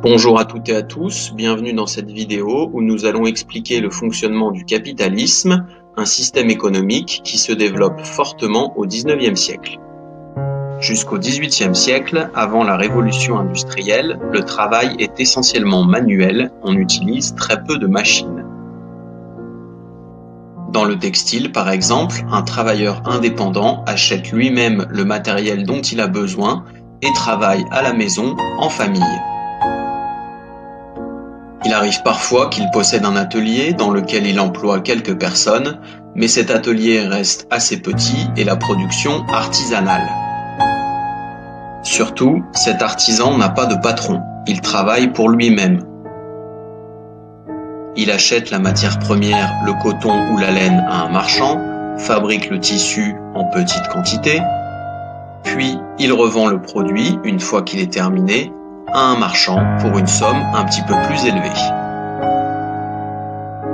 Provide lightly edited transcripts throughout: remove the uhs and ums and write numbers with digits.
Bonjour à toutes et à tous, bienvenue dans cette vidéo où nous allons expliquer le fonctionnement du capitalisme, un système économique qui se développe fortement au XIXe siècle. Jusqu'au XVIIIe siècle, avant la révolution industrielle, le travail est essentiellement manuel, on utilise très peu de machines. Dans le textile, par exemple, un travailleur indépendant achète lui-même le matériel dont il a besoin et travaille à la maison, en famille. Il arrive parfois qu'il possède un atelier dans lequel il emploie quelques personnes, mais cet atelier reste assez petit et la production artisanale. Surtout, cet artisan n'a pas de patron, il travaille pour lui-même. Il achète la matière première, le coton ou la laine à un marchand, fabrique le tissu en petite quantité, puis il revend le produit, une fois qu'il est terminé, à un marchand pour une somme un petit peu plus élevée.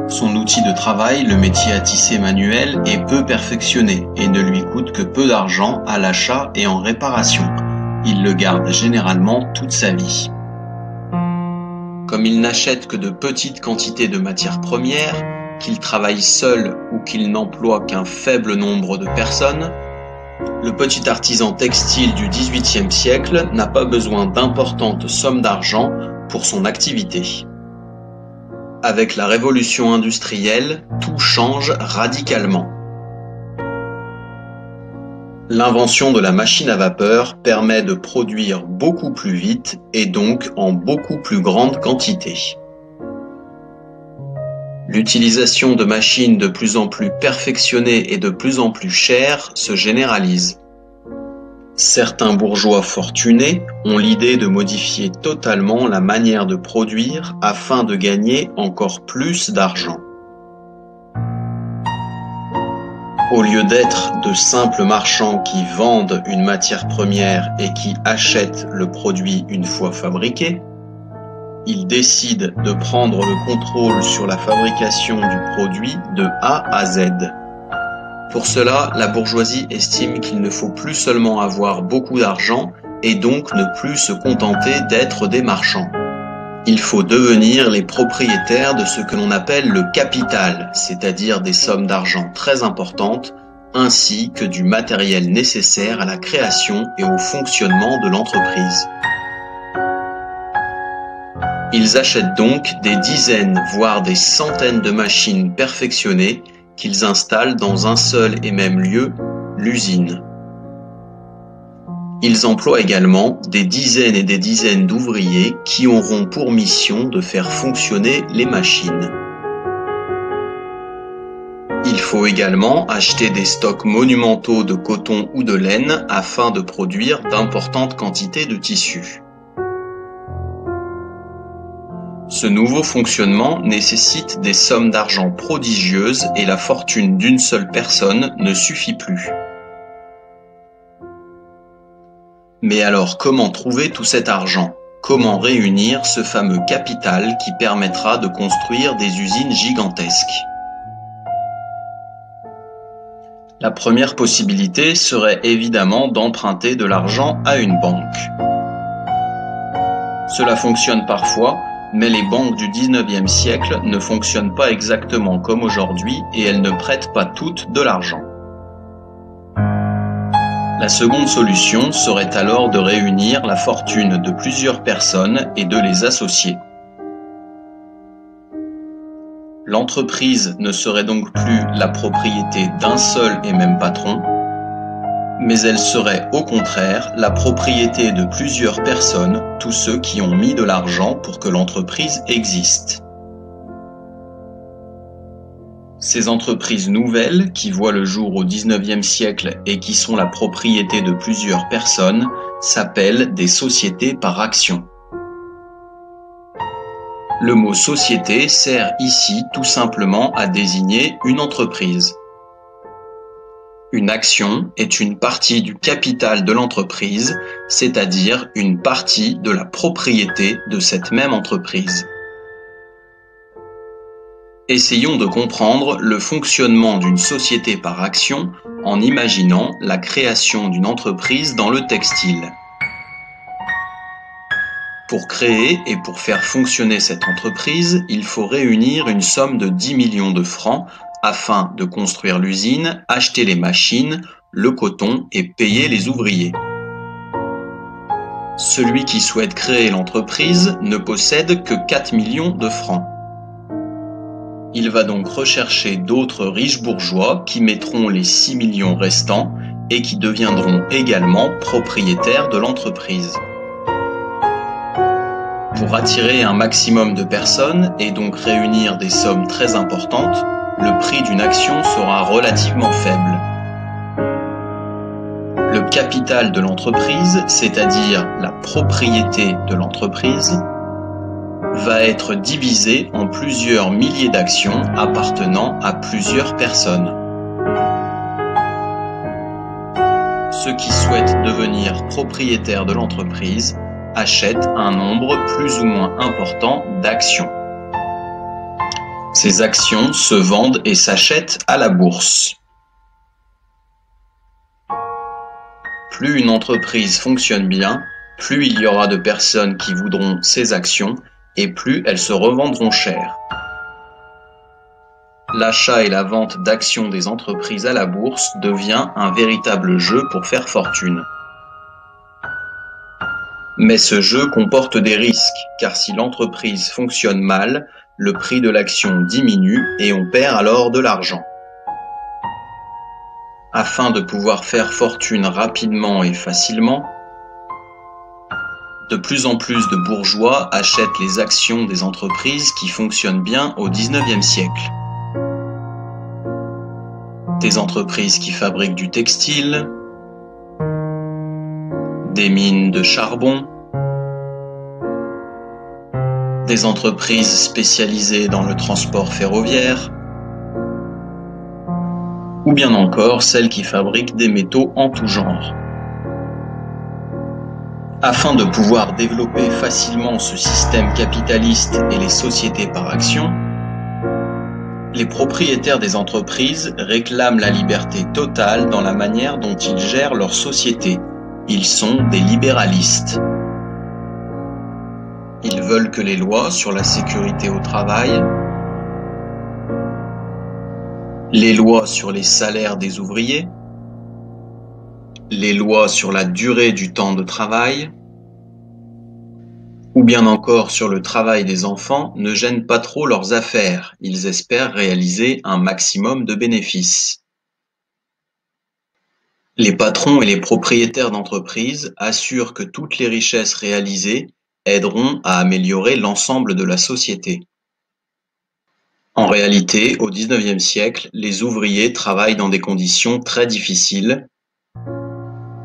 Son outil de travail, le métier à tisser manuel, est peu perfectionné et ne lui coûte que peu d'argent à l'achat et en réparation. Il le garde généralement toute sa vie. Comme il n'achète que de petites quantités de matières premières, qu'il travaille seul ou qu'il n'emploie qu'un faible nombre de personnes, le petit artisan textile du XVIIIe siècle n'a pas besoin d'importantes sommes d'argent pour son activité. Avec la révolution industrielle, tout change radicalement. L'invention de la machine à vapeur permet de produire beaucoup plus vite et donc en beaucoup plus grande quantité. L'utilisation de machines de plus en plus perfectionnées et de plus en plus chères se généralise. Certains bourgeois fortunés ont l'idée de modifier totalement la manière de produire afin de gagner encore plus d'argent. Au lieu d'être de simples marchands qui vendent une matière première et qui achètent le produit une fois fabriqué, ils décident de prendre le contrôle sur la fabrication du produit de A à Z. Pour cela, la bourgeoisie estime qu'il ne faut plus seulement avoir beaucoup d'argent et donc ne plus se contenter d'être des marchands. Il faut devenir les propriétaires de ce que l'on appelle le capital, c'est-à-dire des sommes d'argent très importantes, ainsi que du matériel nécessaire à la création et au fonctionnement de l'entreprise. Ils achètent donc des dizaines, voire des centaines de machines perfectionnées qu'ils installent dans un seul et même lieu, l'usine. Ils emploient également des dizaines et des dizaines d'ouvriers qui auront pour mission de faire fonctionner les machines. Il faut également acheter des stocks monumentaux de coton ou de laine afin de produire d'importantes quantités de tissus. Ce nouveau fonctionnement nécessite des sommes d'argent prodigieuses et la fortune d'une seule personne ne suffit plus. Mais alors comment trouver tout cet argent? Comment réunir ce fameux capital qui permettra de construire des usines gigantesques? La première possibilité serait évidemment d'emprunter de l'argent à une banque. Cela fonctionne parfois, mais les banques du XIXe siècle ne fonctionnent pas exactement comme aujourd'hui et elles ne prêtent pas toutes de l'argent. La seconde solution serait alors de réunir la fortune de plusieurs personnes et de les associer. L'entreprise ne serait donc plus la propriété d'un seul et même patron, mais elle serait au contraire la propriété de plusieurs personnes, tous ceux qui ont mis de l'argent pour que l'entreprise existe. Ces entreprises nouvelles, qui voient le jour au XIXe siècle et qui sont la propriété de plusieurs personnes, s'appellent des sociétés par actions. Le mot société sert ici tout simplement à désigner une entreprise. Une action est une partie du capital de l'entreprise, c'est-à-dire une partie de la propriété de cette même entreprise. Essayons de comprendre le fonctionnement d'une société par action en imaginant la création d'une entreprise dans le textile. Pour créer et pour faire fonctionner cette entreprise, il faut réunir une somme de 10 millions de francs afin de construire l'usine, acheter les machines, le coton et payer les ouvriers. Celui qui souhaite créer l'entreprise ne possède que 4 millions de francs. Il va donc rechercher d'autres riches bourgeois qui mettront les 6 millions restants et qui deviendront également propriétaires de l'entreprise. Pour attirer un maximum de personnes et donc réunir des sommes très importantes, le prix d'une action sera relativement faible. Le capital de l'entreprise, c'est-à-dire la propriété de l'entreprise, va être divisé en plusieurs milliers d'actions appartenant à plusieurs personnes. Ceux qui souhaitent devenir propriétaires de l'entreprise achètent un nombre plus ou moins important d'actions. Ces actions se vendent et s'achètent à la bourse. Plus une entreprise fonctionne bien, plus il y aura de personnes qui voudront ces actions et plus elles se revendront cher. L'achat et la vente d'actions des entreprises à la bourse devient un véritable jeu pour faire fortune. Mais ce jeu comporte des risques, car si l'entreprise fonctionne mal, le prix de l'action diminue et on perd alors de l'argent. Afin de pouvoir faire fortune rapidement et facilement, de plus en plus de bourgeois achètent les actions des entreprises qui fonctionnent bien au XIXe siècle. Des entreprises qui fabriquent du textile, des mines de charbon, des entreprises spécialisées dans le transport ferroviaire, ou bien encore celles qui fabriquent des métaux en tout genre. Afin de pouvoir développer facilement ce système capitaliste et les sociétés par action, les propriétaires des entreprises réclament la liberté totale dans la manière dont ils gèrent leur société. Ils sont des libéralistes. Ils veulent que les lois sur la sécurité au travail, les lois sur les salaires des ouvriers, les lois sur la durée du temps de travail, ou bien encore sur le travail des enfants ne gênent pas trop leurs affaires. Ils espèrent réaliser un maximum de bénéfices. Les patrons et les propriétaires d'entreprises assurent que toutes les richesses réalisées aideront à améliorer l'ensemble de la société. En réalité, au XIXe siècle, les ouvriers travaillent dans des conditions très difficiles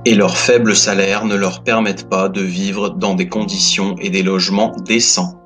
et leurs faibles salaires ne leur permettent pas de vivre dans des conditions et des logements décents.